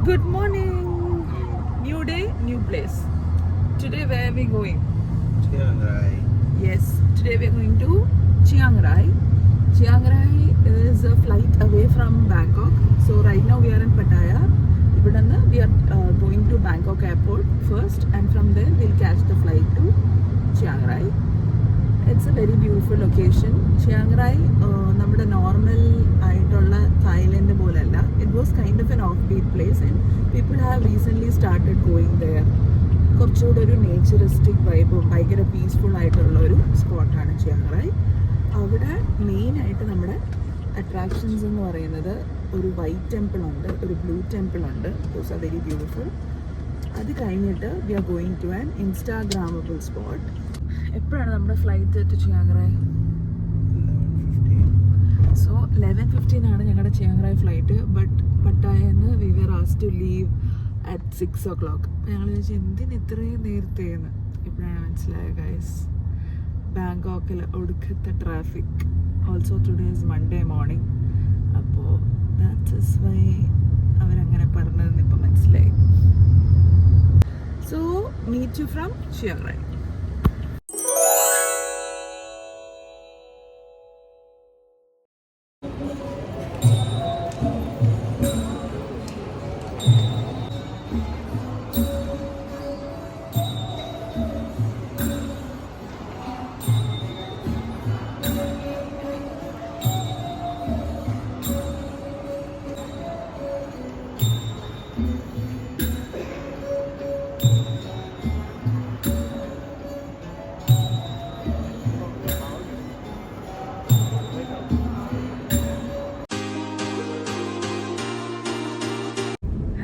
Good morning. New day, new place. Today where are we going? Chiang Rai. Yes, today we are going to Chiang Rai. Chiang Rai is a flight away from Bangkok. So right now we are in Pattaya. Ividanna we are going to Bangkok airport first, and from there we'll catch the flight to Chiang Rai. It's a very beautiful location. Chiang Rai നമ്മുടെ normal ആയിട്ടുള്ള Thailand പോലെയല്ല. It was kind of an off beat place and people have recently started going there. കുറച്ചുകൂടെ ഒരു നേച്ചറിസ്റ്റിക് വൈബും ഭയങ്കര peaceful ആയിട്ടുള്ള ഒരു സ്പോട്ടാണ് Chiang Rai. അവിടെ മെയിനായിട്ട് നമ്മുടെ അട്രാക്ഷൻസ് എന്ന് പറയുന്നത് ഒരു വൈറ്റ് ടെമ്പിൾ ഉണ്ട്, ഒരു ബ്ലൂ ടെമ്പിൾ ഉണ്ട്. Those are very beautiful. അത് കഴിഞ്ഞിട്ട് we are going to an Instagrammable spot. എപ്പോഴാണ് നമ്മുടെ flight to Chiang Rai? 11:15. So 11:15 ആണ് ഞങ്ങളുടെ ചിയാങ് റായ് ഫ്ലൈറ്റ്. ബട്ട് പട്ടായെന്ന് we were asked to leave at 6 o'clock. ഞങ്ങൾ ചോദിച്ചാൽ എന്തിന് ഇത്രയും നേരത്തെയെന്ന്. ഇപ്പോഴാണ് മനസ്സിലായത് ഗൈസ്, ബാങ്കോക്കിൽ ഒടുക്കത്തെ traffic. Also today is Monday morning. അപ്പോൾ ദാറ്റ്സ് ഇസ് വൈ അവരങ്ങനെ പറഞ്ഞതെന്ന് ഇപ്പം മനസ്സിലായി. So meet you from Chiang Rai.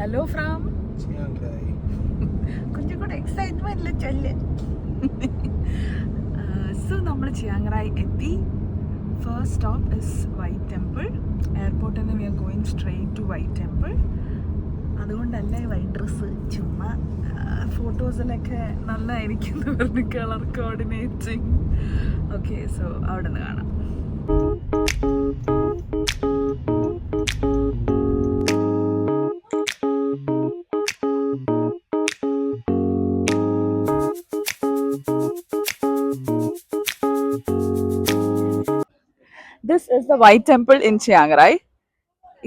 Hello from Chiang Rai. കുറച്ചും കൂടെ എക്സൈറ്റ്മെന്റിൽ ചൊല്ല്. സോ നമ്മൾ ചിയാങ് റായ് എത്തി. First stop is white temple. എയർപോർട്ടിൽ നിന്ന് we are going straight to white temple. അതുകൊണ്ടല്ല ഈ വൈറ്റ് ഡ്രസ്സ്, ചുമ്മാ ഫോട്ടോസിലൊക്കെ നല്ലതായിരിക്കും എന്ന് പറഞ്ഞ് കളർ കോർഡിനേറ്റിങ്. ഓക്കെ, സോ അവിടെ നിന്ന് കാണാം. This is the white temple in Chiang Rai.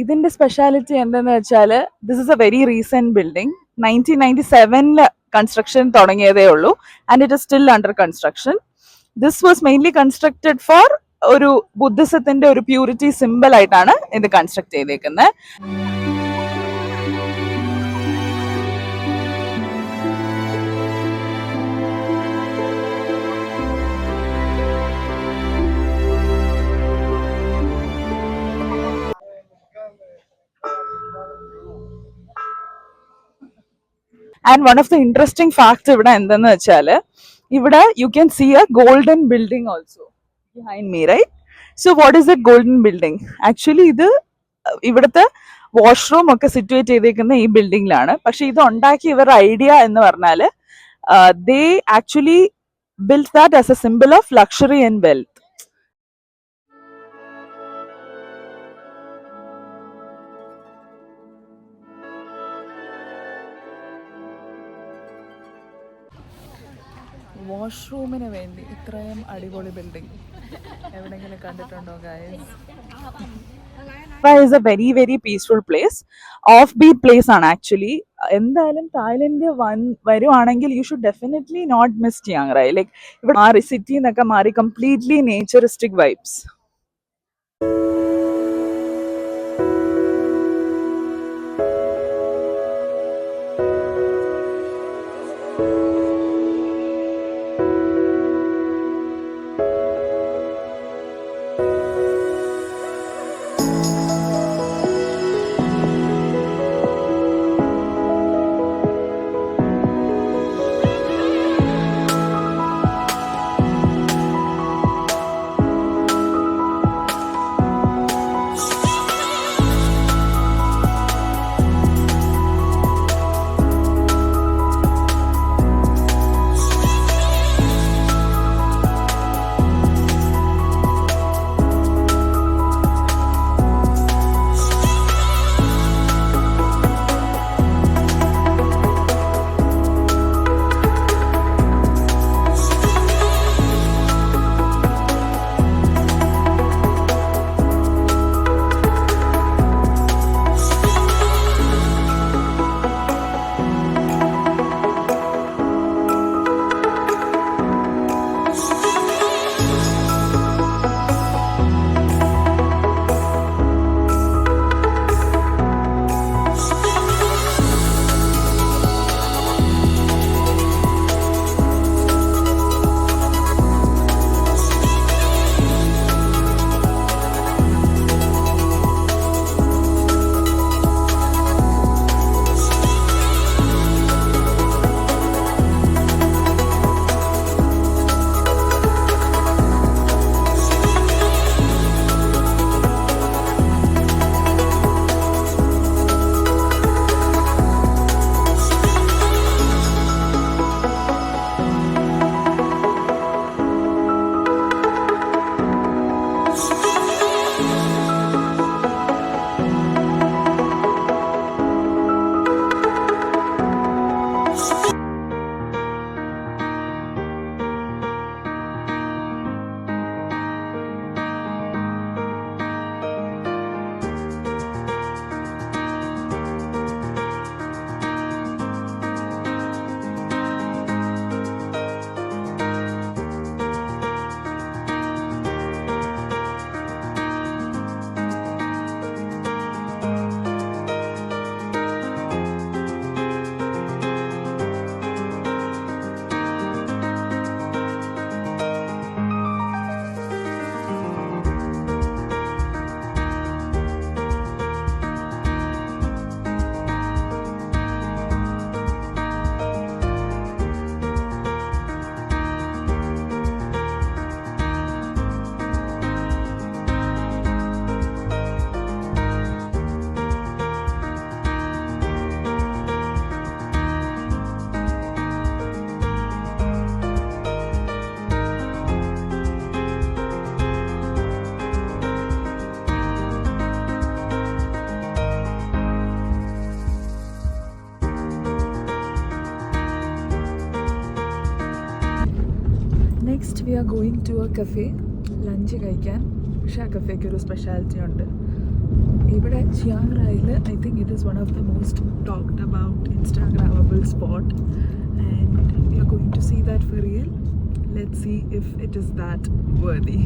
ഇതിൻ്റെ സ്പെഷ്യാലിറ്റി എന്തെന്ന് വെച്ചാൽ, this is a very recent building. 1997 construction തുടങ്ങിയതേ ഉള്ളൂ and it is still under construction. This was mainly constructed for ഒരു ബുദ്ധിസത്തിന്റെ ഒരു പ്യൂരിറ്റി സിമ്പിൾ ആയിട്ടാണ് ഇത് കൺസ്ട്രക്ട് ചെയ്തേക്കുന്നത്. And one of the interesting fact ഇവിടെ എന്തെന്ന് വെച്ചാൽ, ഇവിടെ you can see a golden building also behind me, right? So what is the golden building? Actually ഇത് ഇവിടുത്തെ വാഷ്റൂം ഒക്കെ സിറ്റുവേറ്റ് ചെയ്തേക്കുന്ന ഈ ബിൽഡിംഗിലാണ്. പക്ഷെ ഇത് ഉണ്ടാക്കിയ ഇവരുടെ ഐഡിയ എന്ന് പറഞ്ഞാൽ, they actually build that as a symbol of luxury and wealth. വാഷ്റൂമിന് വേണ്ടി ഇത്രയും അടിപൊളി ബിൽഡിംഗ് എവിടെയെങ്കിലും കണ്ടിട്ടുണ്ടോ guys? is a very very peaceful place. Offbeat place ആണ് ആക്ച്വലി. എന്തായാലും തായ്ലൻഡ് വരുവാണെങ്കിൽ you should definitely not miss Chiang Rai. Like ഇവിടെ മാറി, സിറ്റി എന്നൊക്കെ മാറി completely naturistic vibes. We are going to a cafe lunch കഴിക്കാൻ. പക്ഷേ ആ കഫേക്ക് ഒരു സ്പെഷ്യാലിറ്റി ഉണ്ട്. ഇവിടെ ചിയാങ് റായിൽ I think it is one of the most talked about Instagrammable spot and we are going to see that for real. Let's see if it is that worthy.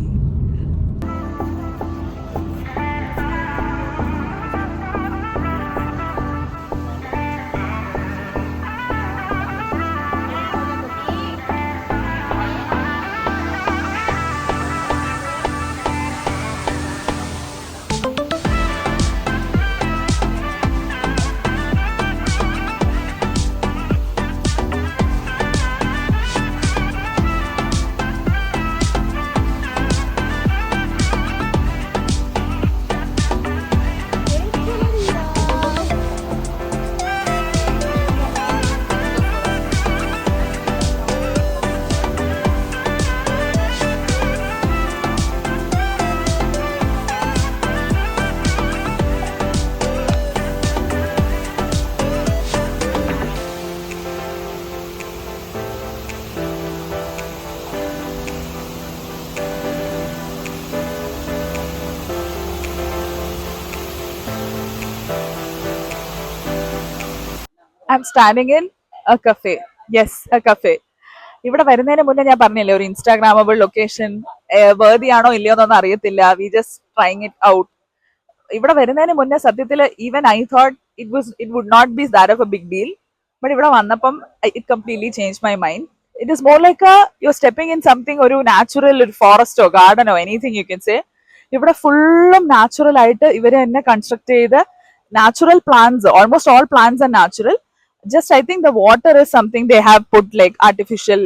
I'm standing in a cafe. Yes, a cafe. ഇവിടെ വരുന്നതിന് മുന്നേ ഞാൻ പറഞ്ഞില്ലേ ഒരു ഇൻസ്റ്റാഗ്രാമബിൾ location worthy ആണോ ഇല്ലയോ എന്നൊന്നും അറിയത്തില്ല. We just trying it out. ഇവിടെ വരുന്നതിന് മുന്നേ സത്യത്തിൽ even I thought it would not be that of a big deal. But ഇവിടെ വന്നപ്പം it completely change my mind. It is more like you stepping in something, ഒരു natural ഒരു ഫോറസ്റ്റോ ഗാർഡനോ എനിത്തിങ് യു കെൻ സേ. ഇവിടെ ഫുള്ളും natural ആയിട്ട് ഇവര് തന്നെ കൺസ്ട്രക്ട് ചെയ്ത് natural plants, almost all plants and natural. Just I think the water is something they have put like artificial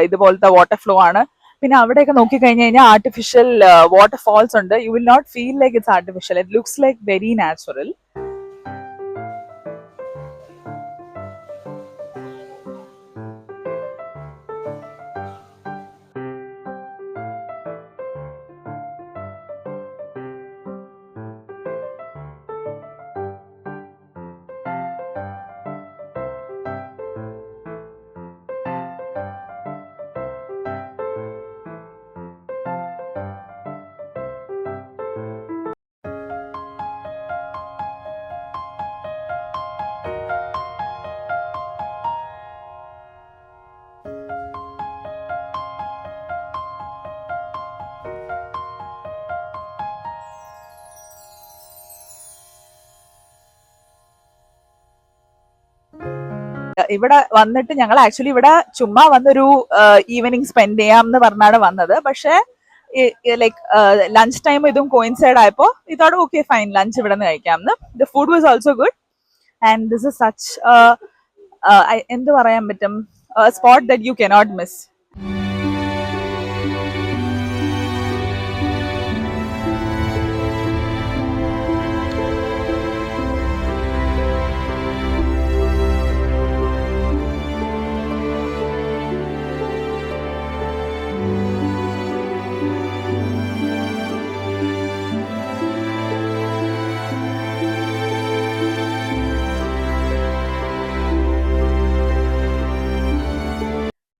ഇതുപോലത്തെ വാട്ടർ ഫ്ലോ ആണ്. പിന്നെ അവിടെയൊക്കെ നോക്കി കഴിഞ്ഞു കഴിഞ്ഞാൽ ആർട്ടിഫിഷ്യൽ വാട്ടർ ഫാൾസ് ഉണ്ട്. You will not feel like it's artificial. It looks like very natural. ഇവിടെ വന്നിട്ട് ഞങ്ങൾ ആക്ച്വലി ഇവിടെ ചുമ്മാ വന്നൊരു ഈവനിങ് സ്പെൻഡ് ചെയ്യാം എന്ന് പറഞ്ഞാണ് വന്നത്. പക്ഷെ ലൈക്ക് ലഞ്ച് ടൈം ഇതും കോയിൻസൈഡ് ആയപ്പോ ഇതോടെ ഓക്കെ ഫൈൻ ലഞ്ച് ഇവിടെ നിന്ന് കഴിക്കാമെന്ന്. The food was also good and this is such എന്ത് പറയാൻ പറ്റും, spot that you cannot miss.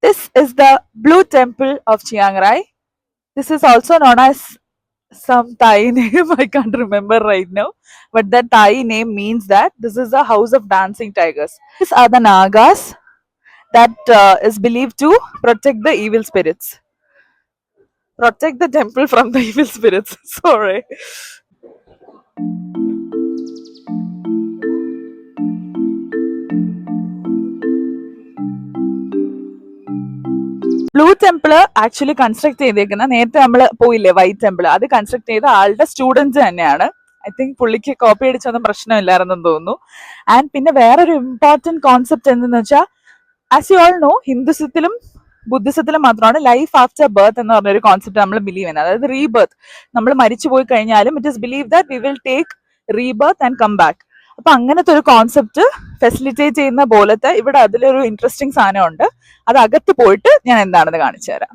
This is the Blue Temple of Chiang Rai. This is also known as some Thai name. I can't remember right now. But that Thai name means that this is a house of dancing tigers. These are the Nagas that is believed to protect the evil spirits. Protect the temple from the evil spirits. Sorry. Blue temple actually construct ചെയ്തേക്കുന്ന, നേരത്തെ നമ്മൾ പോയില്ലേ white temple, അത് construct ചെയ്ത ആളുടെ students തന്നെയാണ്. I think പുള്ളിക്ക് copy അടിച്ചൊന്നും പ്രശ്നമില്ലായിരുന്നെന്ന് തോന്നുന്നു. ആൻഡ് പിന്നെ വേറൊരു ഇമ്പോർട്ടന്റ് കോൺസെപ്റ്റ് എന്തെന്ന് വെച്ചാൽ, ആസ് യു ഓൾ നോ, ഹിന്ദുസത്തിലും ബുദ്ധിസത്തിലും മാത്രമാണ് ലൈഫ് ആഫ്റ്റർ ബർത്ത് എന്ന് പറഞ്ഞൊരു കോൺസെപ്റ്റ് നമ്മൾ ബിലീവ് ചെയ്യുന്നത്. അതായത് റീബർത്ത്. നമ്മൾ മരിച്ചു പോയി കഴിഞ്ഞാലും it is believe that we will take rebirth and come back. അപ്പൊ അങ്ങനത്തെ ഒരു കോൺസെപ്റ്റ് ഫെസിലിറ്റേറ്റ് ചെയ്യുന്ന പോലത്തെ ഇവിടെ അതിലൊരു ഇൻട്രസ്റ്റിംഗ് സാധനമുണ്ട്. അത് അകത്ത് പോയിട്ട് ഞാൻ എന്താണെന്ന് കാണിച്ചു തരാം.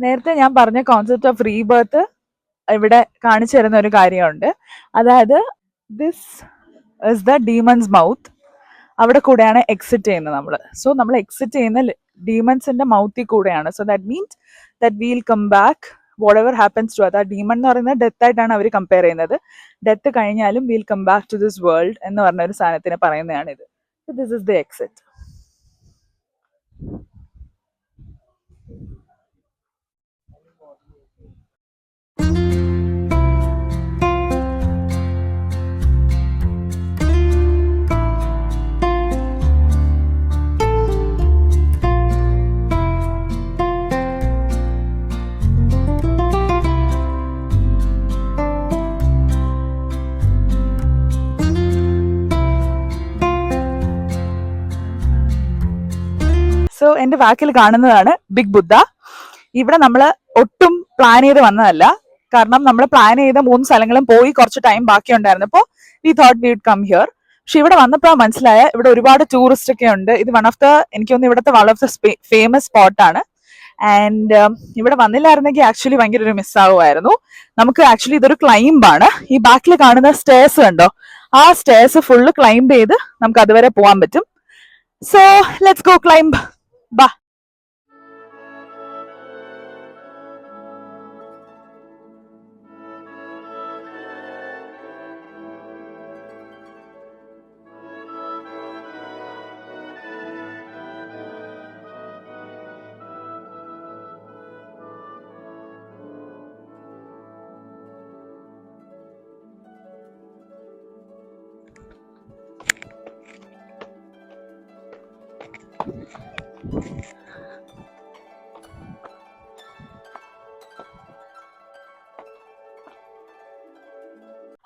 നേരത്തെ ഞാൻ പറഞ്ഞ കോൺസെപ്റ്റ് ഓഫ് റീബർത്ത് ഇവിടെ കാണിച്ചു തരുന്ന ഒരു കാര്യമുണ്ട്. അതായത് this is the demons mouth. അവിടെ കൂടെയാണ് എക്സിറ്റ് ചെയ്യുന്നത് നമ്മൾ. സോ നമ്മൾ എക്സിറ്റ് ചെയ്യുന്ന ഡീമൺസിന്റെ മൗത്തിൽ കൂടെയാണ്. So that means that we'll come back whatever happens to അത്. ആ ഡീമൺ എന്ന് പറയുന്നത് ഡെത്ത് ആയിട്ടാണ് അവർ കമ്പയർ ചെയ്യുന്നത്. ഡെത്ത് കഴിഞ്ഞാലും we'll come back to this world എന്ന് പറഞ്ഞ ഒരു സാധനത്തിന് പറയുന്നതാണ് ഇത്. So this is the exit. So എന്റെ ബാക്കിൽ കാണുന്നതാണ് ബിഗ് ബുദ്ധ. ഇവിടെ നമ്മൾ ഒട്ടും പ്ലാൻ ചെയ്ത് വന്നതല്ല. കാരണം നമ്മൾ പ്ലാൻ ചെയ്ത 3 സ്ഥലങ്ങളും പോയി കുറച്ച് ടൈം ബാക്കി ഉണ്ടായിരുന്നപ്പോൾ we thought we would come here. പക്ഷെ ഇവിടെ വന്നപ്പോൾ മനസ്സിലായ ഇവിടെ ഒരുപാട് ടൂറിസ്റ്റ് ഒക്കെ ഉണ്ട്. ഇത് വൺ ഓഫ് ദ, എനിക്ക് തോന്നുന്നു ഇവിടുത്തെ വൺ ഓഫ് ദ ഫേമസ് സ്പോട്ടാണ്. ആൻഡ് ഇവിടെ വന്നില്ലായിരുന്നെങ്കിൽ ആക്ച്വലി ഭയങ്കര ഒരു മിസ്സാവുമായിരുന്നു. നമുക്ക് ആക്ച്വലി ഇതൊരു ക്ലൈംബാണ്. ഈ ബാക്കിൽ കാണുന്ന സ്റ്റേഴ്സ് കണ്ടോ, ആ സ്റ്റേഴ്സ് ഫുള്ള് ക്ലൈംബ് ചെയ്ത് നമുക്ക് അതുവരെ പോകാൻ പറ്റും. So let's go climb. ബാ.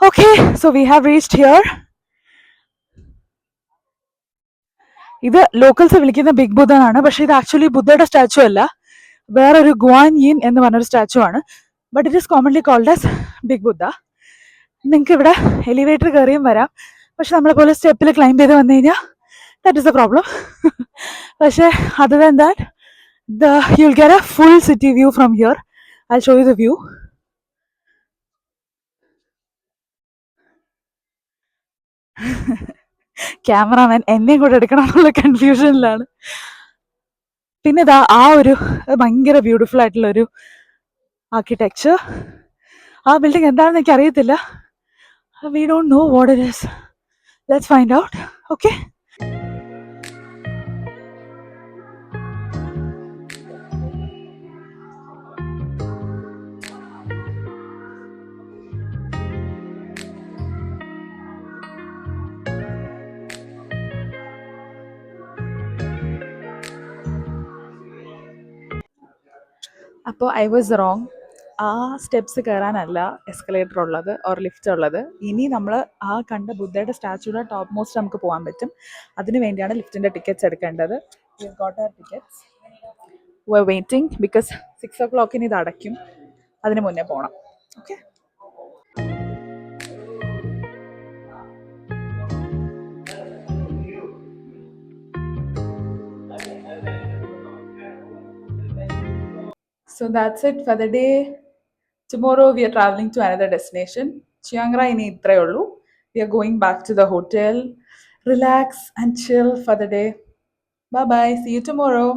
Okay, so we have reached here. ഇത് ലോക്കൽസ് വിളിക്കുന്ന ബിഗ് ബുദ്ധ ആണ്. പക്ഷെ ഇത് ആക്ച്വലി ബുദ്ധയുടെ സ്റ്റാച്ചു അല്ല, വേറൊരു ഗുവാൻ യിൻ എന്ന് പറഞ്ഞൊരു സ്റ്റാച്ചു ആണ്. But it is commonly called as big Buddha. നിങ്ങൾക്ക് ഇവിടെ എലിവേറ്റർ കയറിയും വരാം. പക്ഷെ നമ്മളെ പോലെ സ്റ്റെപ്പിൽ ക്ലൈംബ് ചെയ്ത് വന്നു കഴിഞ്ഞാൽ ദാറ്റ് ഇസ് എ പ്രോബ്ലം. പക്ഷേ other than that you will get A full city view from here. I show you the view. Cameraman എന്നെയും കൂടെ എടുക്കണം എന്നുള്ള കൺഫ്യൂഷനിലാണ്. പിന്നെ ഇതാ ആ ഒരു ഭയങ്കര ബ്യൂട്ടിഫുൾ ആയിട്ടുള്ള ഒരു ആർക്കിടെക്ചർ. ആ ബിൽഡിംഗ് എന്താണെന്ന് എനിക്ക് അറിയത്തില്ല. We don't know what it is. Let's find out. Okay. അപ്പോൾ ഐ വാസ് റോങ്. ആ സ്റ്റെപ്സ് കയറാനല്ല എസ്കലേറ്റർ ഉള്ളത് ഓർ ലിഫ്റ്റ് ഉള്ളത്. ഇനി നമ്മൾ ആ കണ്ട ബുദ്ധയുടെ സ്റ്റാച്ചുയുടെ ടോപ്പ് മോസ്റ്റ് നമുക്ക് പോകാൻ പറ്റും. അതിന് വേണ്ടിയാണ് ലിഫ്റ്റിൻ്റെ ടിക്കറ്റ്സ് എടുക്കേണ്ടത്. We got our tickets. We are waiting because 6 o'clock ഇത് അടയ്ക്കും. അതിന് മുന്നേ പോകണം. Okay. So that's it for the day. Tomorrow we are traveling to another destination. Chiang Rai ini itre ullu. We are going back to the hotel, relax and chill for the day. Bye bye. See you tomorrow.